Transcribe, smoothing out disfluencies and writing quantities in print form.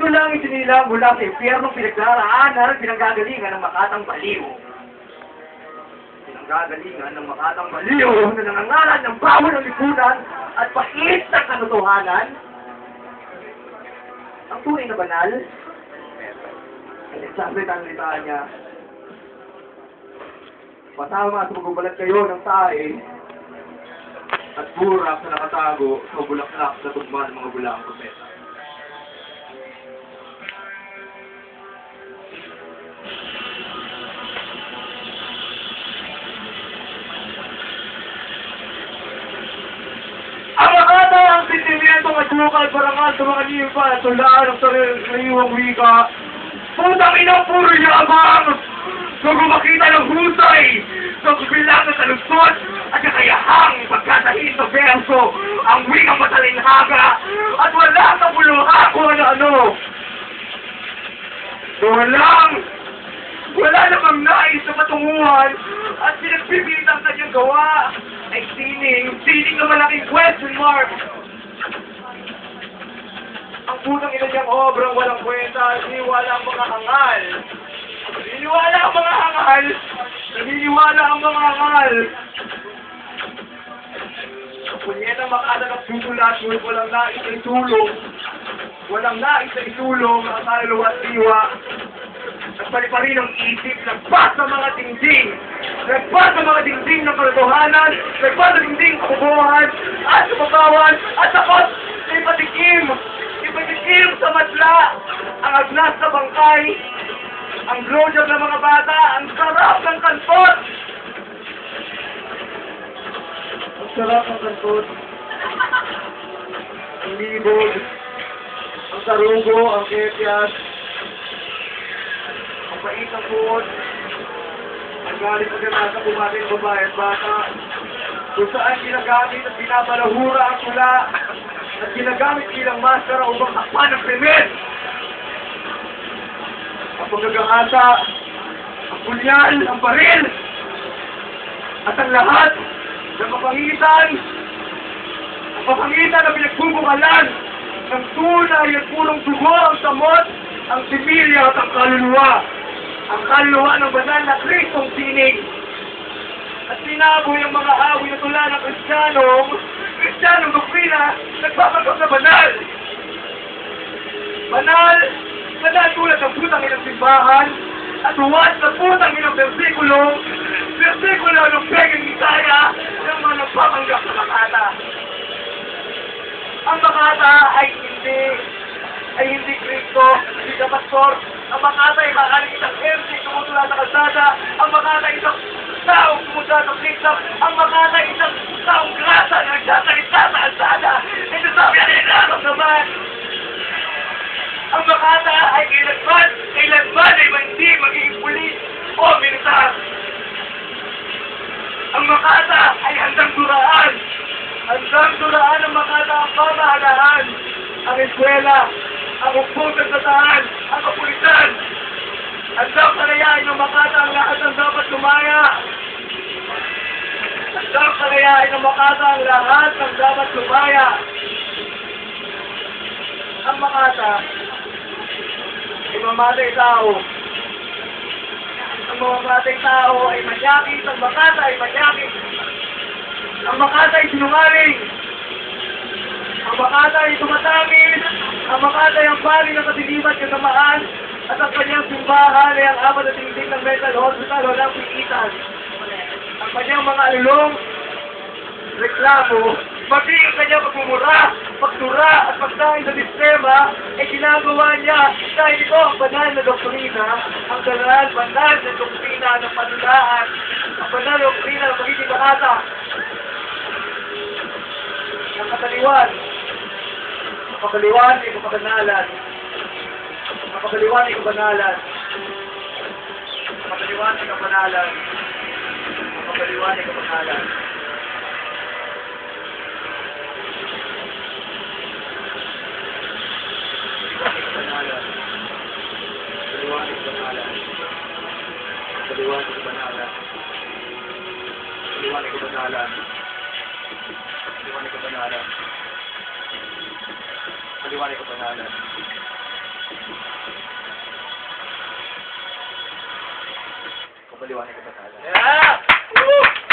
Ito lang isinilang mula sa impyernong pinagdaraanan, pinanggagalingan ng Makatang Baliw. Pinanggagalingan ng Makatang Baliw na nangangalan ng bawo ng lipunan at pait ng katotohanan. Ang tunay na banal, ay nagsasalita ang litaan niya. Pasama sa magbabalat kayo ng tae at burak na nakatago sa bulaklak na tugma ng mga bulang propeta. Ang makata ang sentimiento at bukal parangal sa mga lipa at tulaan ng sariwang wika. Putang ina, puro yabang! Kung makita ng husay, sa kabilang na salusot at kakayahang pagkatahin sa verso, ang wikang matalinhaga at wala sa buluha kung ano-ano. So wala namang nais na patunguhan at pinagpipit ang kanyang gawa ay sining na malaking question mark. Ang putang ina niyang obrang walang kwenta, naniniwala ang mga hangal. Naniniwala ang mga hangal. Naniniwala ang mga hangal. Ang punyetang makada ng susulat, walang nais na itulong. Walang nais na itulong ang kaluluwa at diwa. Nagpaliparin ang isip, nagpas sa mga dingding. Nagpas sa mga dingding ng katotohanan, nagpas sa dingding kabubuhan, at kapabawan, at takot na ipatikim sa matla, ang agnas na bangkay, ang blowjob ng mga bata, ang sarap ng kantot. Ang sarap ng kantot. Ang libog, ang sarugo, ang kepias, ang pait ng buod, ang galing pagkanasa kumating babae at bata, kung saan ginagamit at binabalahura ang tula, at ginagamit bilang maskara upang hakpan ng krimen. Ang paggagahasa, ang punyal, ang baril, at ang lahat ng kapangitan na pinagbubukalan ng tunay at purong dugo, ang samot, ang similya at ang kaluluwa. Ang kaluluwa ng banal na Kristong sining. At sinaboy ang mga awit na tula ng Kristiyanong doktrina, nagpapagod na banal. Banal tulad ng putang inang simbahan, at huwad na putang inang versikulo ng Pegang Isaya ng mga nagpapanggap sa Makata. Ang Makata ay hindi Kristo, hindi ka pastor. Ang Makata ay maaaring isang MC tumutula sa kalsada. Ang Makata ay isang taong tumutula sa Kristo. Ang Makata ay isang taong grasa na nagsasalita sa kalsada. Ito sabi na nilalang naman. Ang Makata ay kailanman ay hindi magiging pulis o militar. Ang Makata ay handang duraan. Handang duraan ang Makata ang pamahalaan, ang eskwela, ang umpong nagtataan, ang kapulisan. Handang kalayain ng Makata ang lahat ng dapat lumaya. Handang kalayain ng Makata ang lahat ng dapat lumaya. Ang Makata ay mamatay tao. Ang mamamatay tao ay manyakit. Ang Makata ay manyakit. Ang Makata ay sinungaling. Ang Makata ay tumatangin. Ang Makata ay ang pari ng katiliman kasamaan. At ang kanyang simbahan ay ang apat na dingding ng mental hospital walang piitan. Ang kanyang mga alulong, reklamo, maging ang kanyang pagmumura, pagtura at pagdahin sa sistema ay ginagawa niya dahil ito ang banal na doktrina, ang banal na doktrina ng panulaan, ang banal na doktrina ng pagiging Makata. Ang kapaliwan ay kapaganalan. Ang kapaliwan ay kabanalan. Ang kapaliwan ay kabanalan. Ang kapaliwan ay kabanalan. Paliwanag kabanalan. Paliwanag kabanalan. Paliwanag kabanalan. Paliwanag kabanalan. Paliwanag ko pa sana. Yeah! Woo!